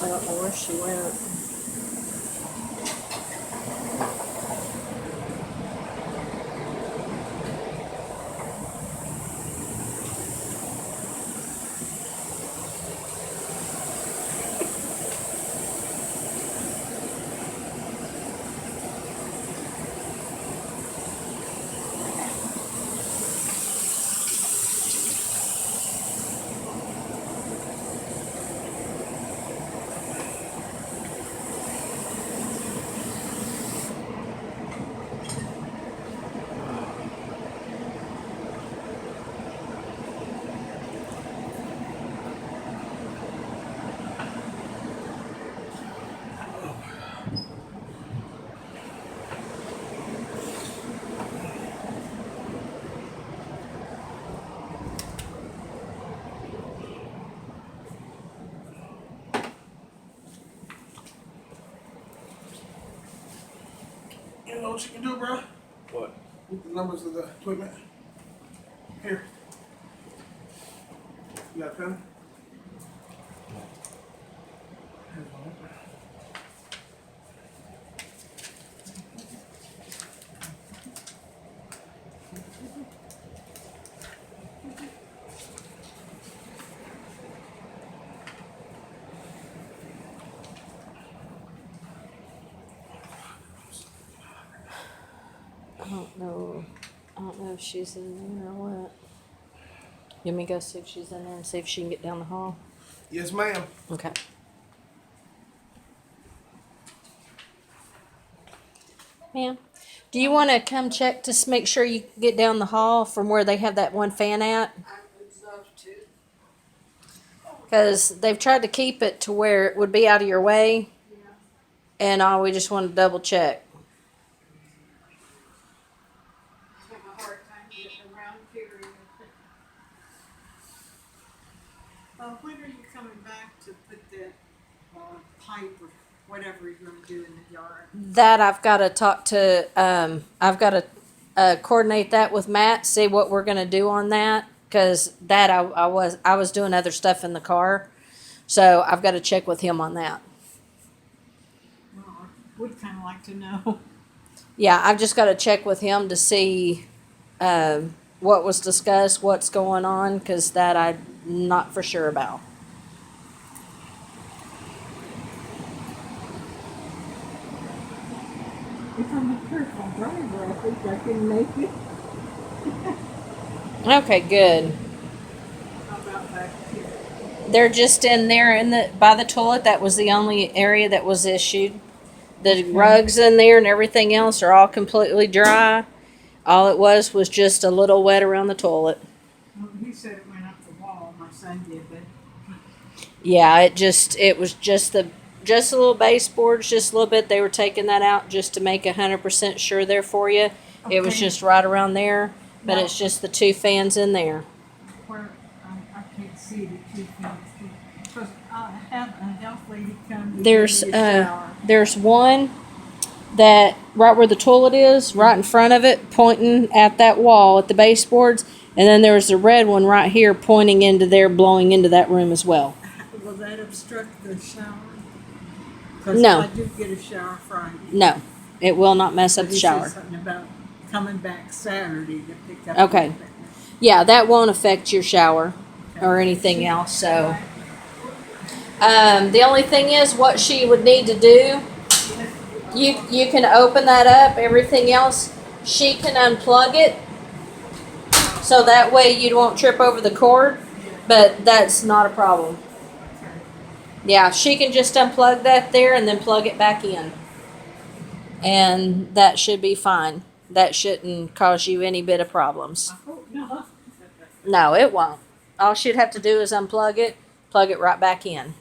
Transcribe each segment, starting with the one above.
I don't know where she went. You know what you can do, bro? What? With the numbers of the equipment. Here. You got a pen? Here's one. I don't know. I don't know if she's in there or what. You want me to go see if she's in there and see if she can get down the hall? Yes, ma'am. Okay. Ma'am, do you want to come check to make sure you get down the hall from where they have that one fan at? Because they've tried to keep it to where it would be out of your way. And we just want to double check. When are you coming back to put that pipe or whatever you're going to do in the yard? That I've got to talk to, I've got to coordinate that with Matt, see what we're going to do on that. Because that I was doing other stuff in the car. So I've got to check with him on that. Well, we'd kind of like to know. Yeah, I've just got to check with him to see what was discussed, what's going on, because that I'm not for sure about. If I'm a careful driver, I think I can make it. Okay, good. How about back here? They're just in there by the toilet. That was the only area that was issued. The rugs in there and everything else are all completely dry. All it was just a little wet around the toilet. Well, he said it went up the wall. My son did, but Yeah, it was just a little baseboards, just a little bit. They were taking that out just to make 100% sure there for you. It was Okay. just right around there, but Now- it's just the two fans in there. where I can't see the two things. Because I have a health lady come to There's give me a shower. there's one that right where the toilet is, right in front of it, pointing at that wall at the baseboards, and then there's a red one right here pointing into there, blowing into that room as well. Will that obstruct the shower? Because No. I do get a shower Friday. No, it will not mess up But the he said shower. something about coming back Saturday to pick up. Okay. the equipment. Yeah, that won't affect your shower or anything else. So, the only thing is, what she would need to do, you can open that up. Everything else, she can unplug it, so that way you won't trip over the cord. But that's not a problem. Yeah, she can just unplug that there and then plug it back in, and that should be fine. That shouldn't cause you any bit of problems. I hope not. No, it won't. All she'd have to do is unplug it, plug it right back in.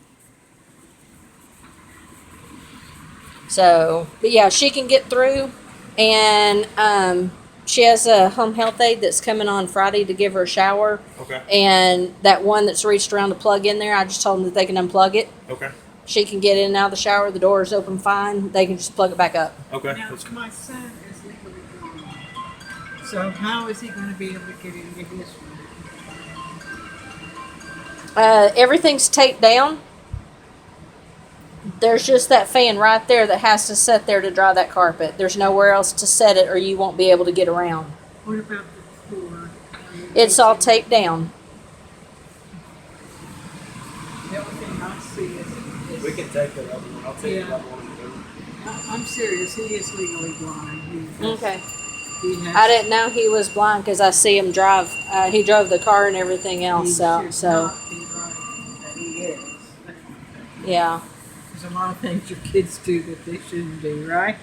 So, but yeah, she can get through, and she has a home health aide that's coming on Friday to give her a shower. Okay. And that one that's reached around to plug in there, I just told them that they can unplug it. Okay. She can get in and out of the shower. The door is open fine. They can just plug it back up. Okay. Now, That's- my son is legally blind. So how is he going to be able to get into his room? Everything's taped down. There's just that fan right there that has to sit there to dry that carpet. There's nowhere else to set it or you won't be able to get around. What about the floor? It's all taped down. The only thing I see is We can take the other one. I'll take Yeah. the other one. I'm serious. He is legally blind. Okay. He has, I didn't know he was blind because I see him drive. He drove the car and everything he else. So should not so be driving, but he is. yeah. There's a lot of things your kids do that they shouldn't do, right?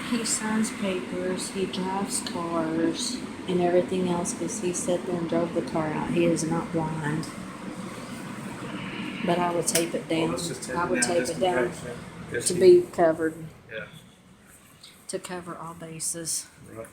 He signs papers, he drives cars, and everything else because he sat there and drove the car out. He is not blind. But I would tape it down. Let's just take I would tape just it in down case, yeah. 'Cause to he- be covered, Yeah. to cover all bases. Right.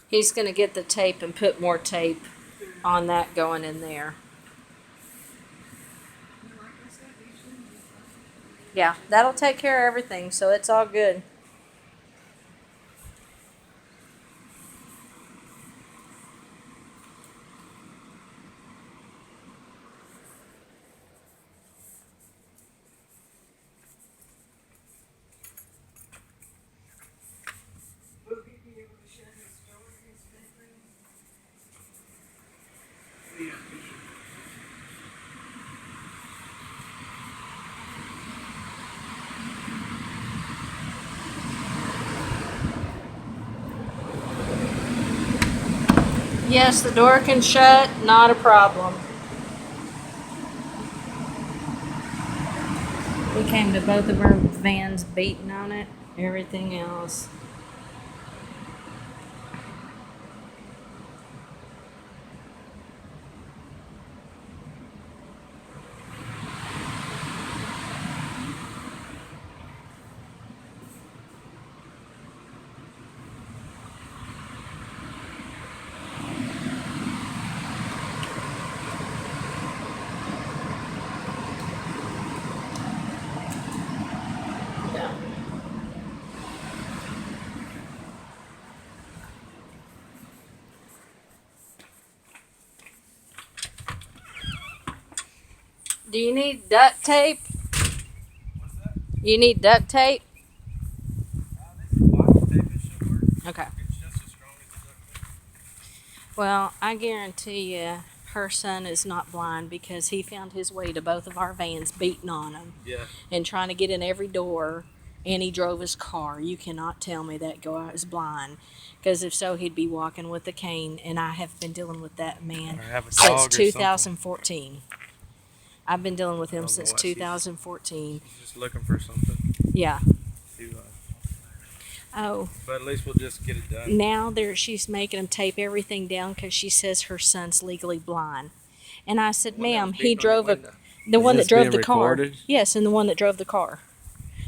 He's going to get the tape and put more tape on that going in there. Yeah, that'll take care of everything, so it's all good. Will he be able to shut his door in his bedroom? Yes, the door can shut, not a problem. We came to both of our vans beating on it, everything else. Do you need duct tape? What's that? You need duct tape? This is vinyl tape. It should work. Okay. It's just as strong as the duct tape. Well, I guarantee you her son is not blind because he found his way to both of our vans beating on him Yeah. and trying to get in every door, and he drove his car. You cannot tell me that guy is blind, because if so, he'd be walking with a cane, and I have been dealing with that man Or have a since dog or something. 2014. I've been dealing with him don't know since what she's- 2014. Just looking for something Yeah. to, Oh, but at least we'll just get it done. now she's making him tape everything down because she says her son's legally blind. And I said, One that ma'am, was he beating on the drove a window. the Is one that this drove being the car. recorded? Yes, and the one that drove the car.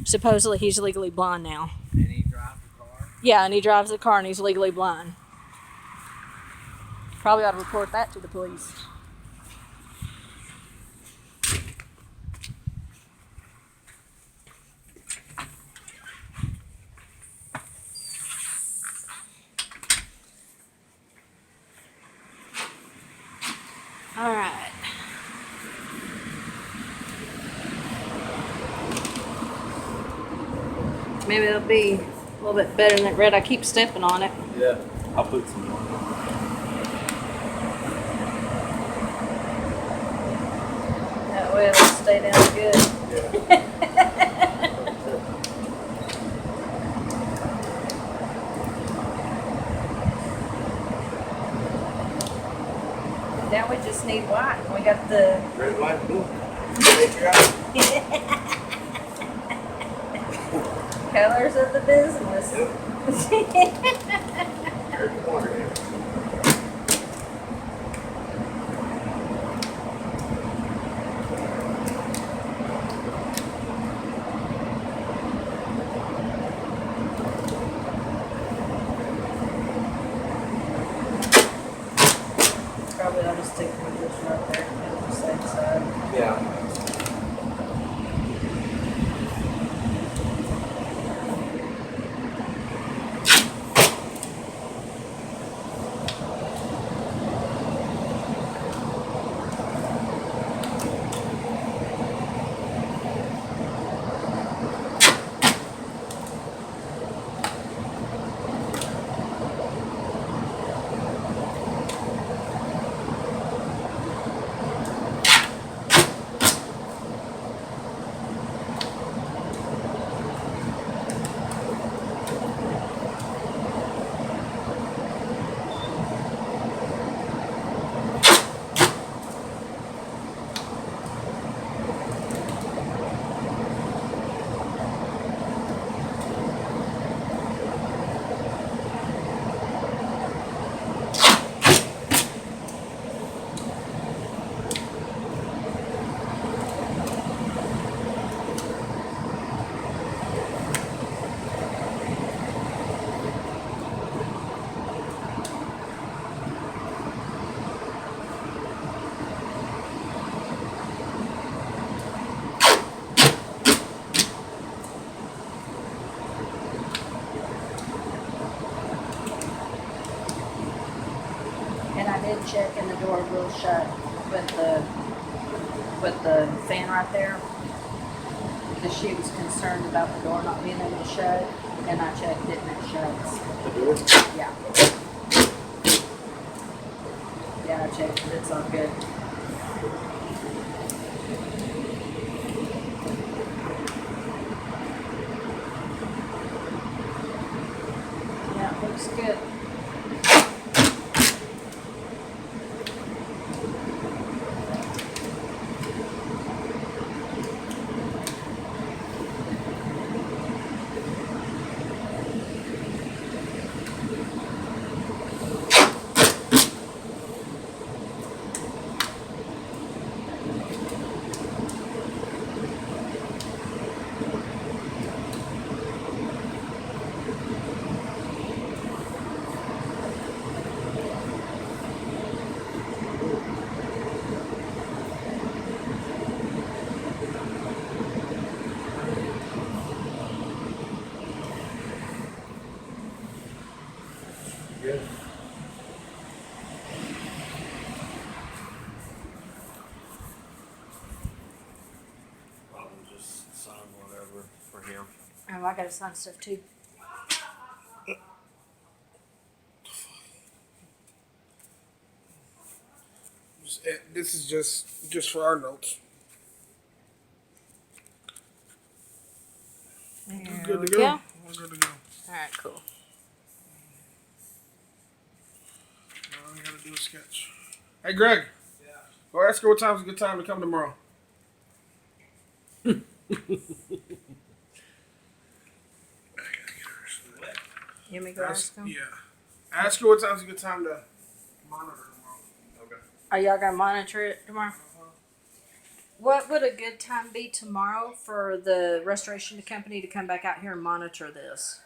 Supposedly he's legally blind now. And he drives the car. Yeah, and he drives the car and he's legally blind. Probably ought to report that to the police. All right. Maybe it'll be a little bit better than that red. I keep stepping on it. Yeah. I'll put some more. That way it'll stay down good. Yeah. Now we just need white. We got the Red, white, blue. Take your eye. colors of the business. There's the water there. good. I'll just stick with this right there on the safe side. Yeah. And I did check and the door will shut with the fan right there. Because she was concerned about the door not being able to shut. And I checked it and it shuts. The door? Yeah. Yeah, I checked it. It's all good. Yeah, it looks good. Good. Probably just sign whatever for him. Oh, I gotta sign stuff too. This is just for our notes. There We're good we to go. go. We're good to go. Alright, cool. Now all we gotta do is sketch. Hey, Greg. Yeah. Go ask her what time's a good time to come tomorrow. You want me to go ask them? Yeah. Ask her what time's a good time to monitor tomorrow. Okay. Are y'all gonna monitor it tomorrow? What would a good time be tomorrow for the restoration company to come back out here and monitor this?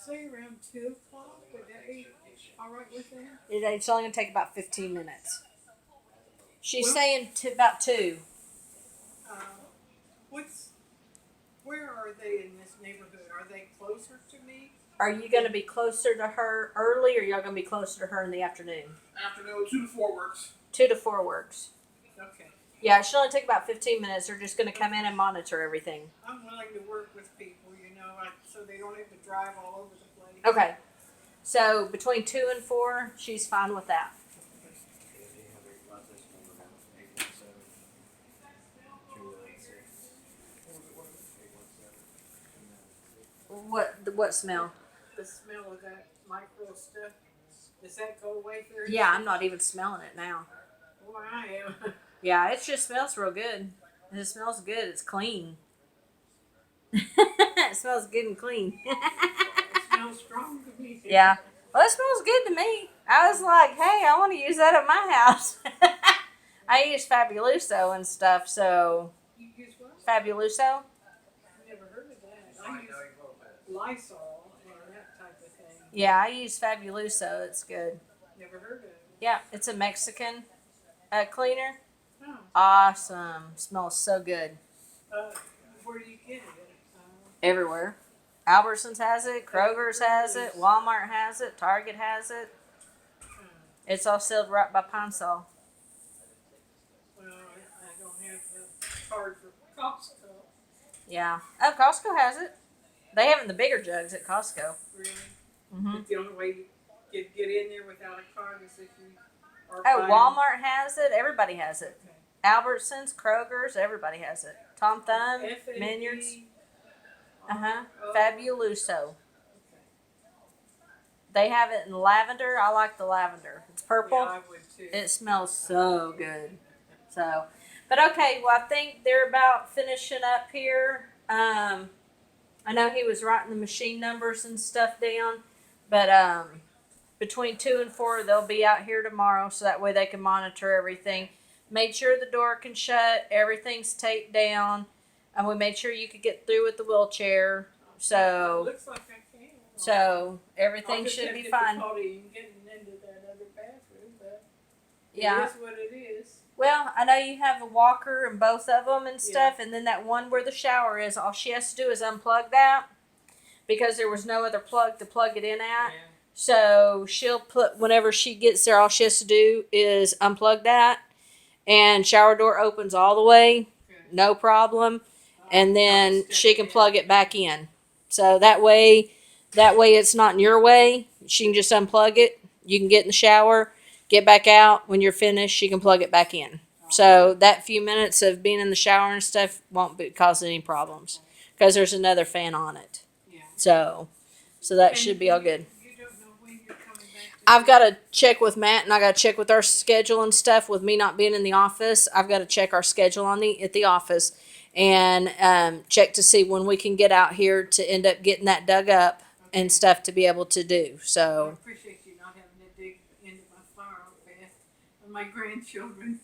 Say around 2:00, would that be alright with them? It's only gonna take about 15 minutes. She's Well- saying about 2. Where are they in this neighborhood? Are they closer to me? Are you gonna be closer to her early, or y'all gonna be closer to her in the afternoon? Afternoon, 2 to 4 works. 2 to 4 works. Okay. Yeah, it should only take about 15 minutes. They're just gonna come in and monitor everything. I'm willing to work with people, so they don't have to drive all over the place. Okay. So between 2 and 4, she's fine with that. What smell? The smell of that micro stuff, does that go away very Yeah, I'm not even smelling it now. Well, I am. Yeah, it just smells real good. And it smells good. It's clean. It smells good and clean. It smells strong to me. Yeah. Well, it smells good to me. I was like, hey, I want to use that at my house. I use Fabuloso and stuff, so You use what? Fabuloso. Never heard of that. I use Lysol and that type of thing. Yeah, I use Fabuloso. It's good. Never heard of it. Yeah, it's a Mexican cleaner. Oh, Awesome. Smells so good. where do you get it? Everywhere. Albertsons has it, Kroger's has it, Walmart has it, Target has it. It's all sold right by Pine Sol. Well, I don't have the card for Costco. Yeah. Oh, Costco has it. They have it in the bigger jugs at Costco. Really? Mm-hmm. But the only way you get in there without a card is if you are Oh, buying- Walmart has it. Everybody has it. Okay. Albertsons, Kroger's, everybody has it. Tom Thumb, F&B, Minyards. Uh-huh. oh, Fabuloso. okay. They have it in lavender. I like the lavender. It's purple. Yeah, I would too. It smells so good. So, but okay, well, I think they're about finishing up here. I know he was writing the machine numbers and stuff down, but between 2 and 4, they'll be out here tomorrow, so that way they can monitor everything. Made sure the door can shut, everything's taped down, and we made sure you could get through with the wheelchair. So, Looks like I can. so everything I'll just should have be fine. difficulty in getting into that other bathroom, but Yeah. it is what it is. Well, I know you have a walker in both of them and stuff, and then that one where the shower is, all she has to do is unplug that because there was no other plug to plug it in at. Yeah. So she'll put, whenever she gets there, all she has to do is unplug that, and shower door opens all the way, Okay. no problem, and then I'll step she can in. plug it back in. So that way it's not in your way. She can just unplug it. You can get in the shower, get back out. When you're finished, she can plug it back in. So that few minutes of being in the shower and stuff won't cause any problems because there's another fan on it. Yeah. So that And should be all good. You don't know when you're coming back to I've got to check with Matt, and I got to check with our schedule and stuff. With me not being in the office, I've got to check our schedule at the office and check to see when we can get out here to end up getting that dug up and stuff to be able to do. I So appreciate you not having to dig into my flower bed. And my grandchildren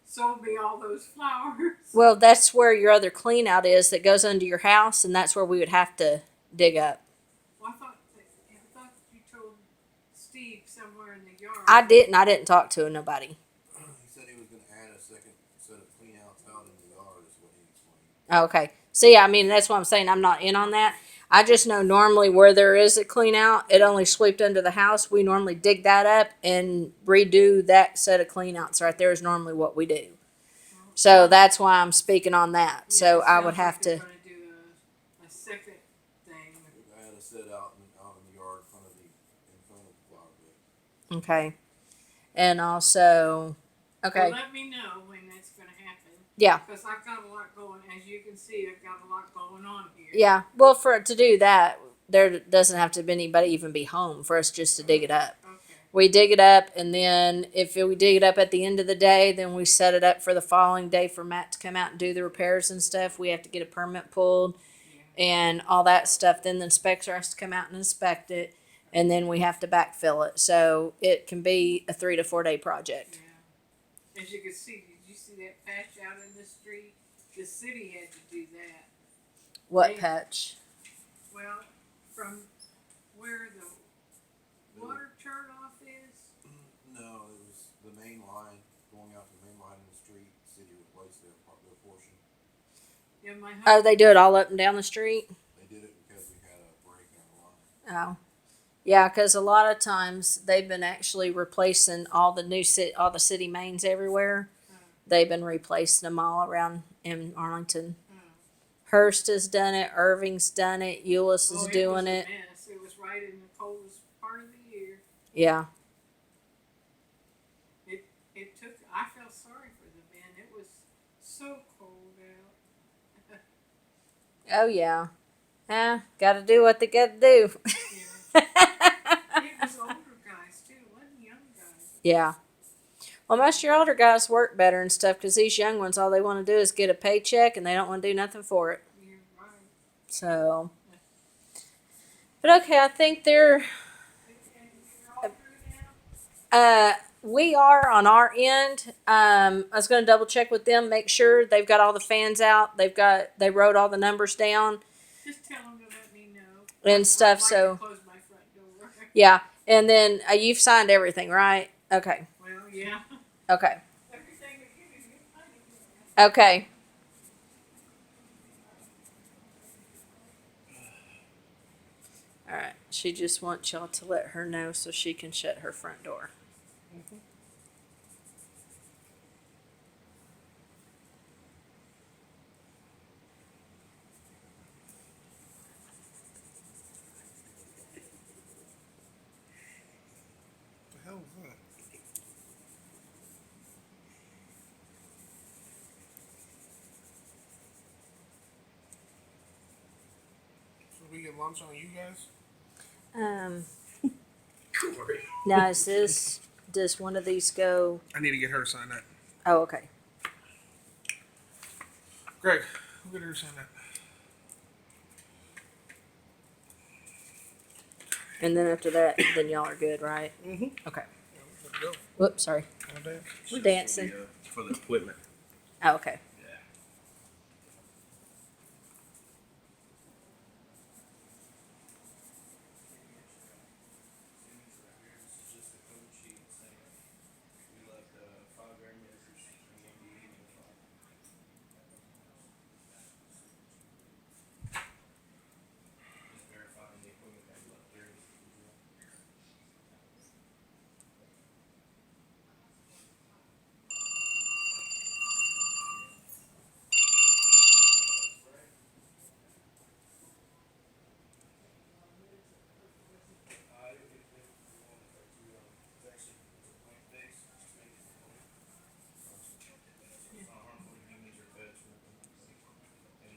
sold me all those flowers. well, that's where your other clean out is that goes under your house, and that's where we would have to dig up. Well, I thought you told Steve somewhere in the yard. I didn't talk to nobody. He said he was going to add a second set of clean outs out in the yard, is what he explained. Okay. See, I mean, that's what I'm saying. I'm not in on that. I just know normally where there is a clean out, it only swept under the house. We normally dig that up and redo that set of clean outs right there is normally what we do. So that's why I'm speaking on that. Yeah, So it I sounds would have like they're to, gonna do a second thing. We're going to add a set out in the yard in front of the flower bed. okay. And also, okay. Well, let me know when that's gonna happen. Yeah. Because I've got a lot going, as you can see, I've got a lot going on here. Yeah. Well, for it to do that, there doesn't have to be anybody even be home for us just to dig it up. Okay. We dig it up, and then if we dig it up at the end of the day, then we set it up for the following day for Matt to come out and do the repairs and stuff. We have to get a permit pulled and all that stuff. Then the inspector has to come out and inspect it, and then we have to backfill it. So it can be a 3 to 4 day project. Yeah. As you can see, did you see that patch out in the street? The city had to do that. What They- patch? Well, from where the water turn off is, No, it was the main line, going out to the main line in the street. The city replaced their portion. yeah, my Oh, husband. they do it all up and down the street? They did it because we had a break in the line. Oh. Yeah, because a lot of times they've been actually replacing all the all the city mains everywhere. They've been replacing them all around in Arlington. Hearst has done it. Irving's done it. Euless is doing it. it. Was a mess. It was right in the coldest part of the year. Yeah. It took. I felt sorry for the men. It was so cold out. Oh yeah. Got to do what they got to do. Yeah. It was older guys too. It wasn't young guys. Yeah. Well, most of your older guys work better and stuff because these young ones, all they want to do is get a paycheck and they don't want to do nothing for it. You're right. So. But okay, I think they're. And you're all through now? We are on our end. I was going to double check with them, make sure they've got all the fans out. They wrote all the numbers down Just tell them to let me know. and stuff. I'd like to So close my front door. yeah, And then you've signed everything, right? Okay. Well, yeah. Okay. Everything they're giving you money. Okay. All right. She just wants y'all to let her know so she can shut her front door. What the hell was that? So we get lunch on you guys? Don't worry. Now is this? Does one of these go? I need to get her to sign that. Oh, okay. Greg, we'll get her to sign that. And then after that, then y'all are good, right? Mm-hmm. Okay. Yeah, we're good to go. Whoops, sorry. All day. We're dancing. For the equipment. Oh, okay. Yeah.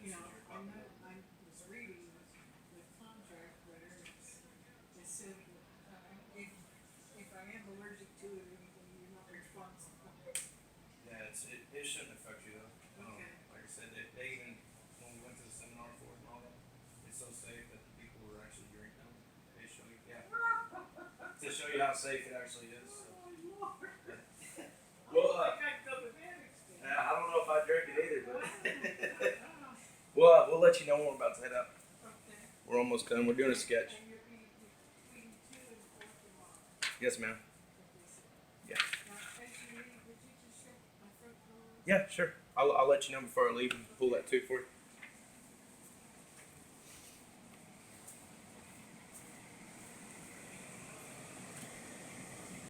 Yeah, I know, I was reading the contract there, it said that, if I am allergic to it or anything, you're not responsible. Yeah, it shouldn't affect you though. Okay. Like I said, they even, when we went to the seminar for it and all that, it's so safe that the people were actually drinking them. They show you, yeah. To show you how safe it actually is. So. Oh, Lord. Well, I don't think I'd go to that extent. I don't know if I drink it either, but Oh, we'll let you know when we're about to head out. okay. We're almost done. We're doing a sketch. And you're between 2 and 4 tomorrow. Yes, ma'am. Yeah. Now, as you leave, would you just shut my front door? Yeah, sure. I'll let you know before I leave and pull that too for you.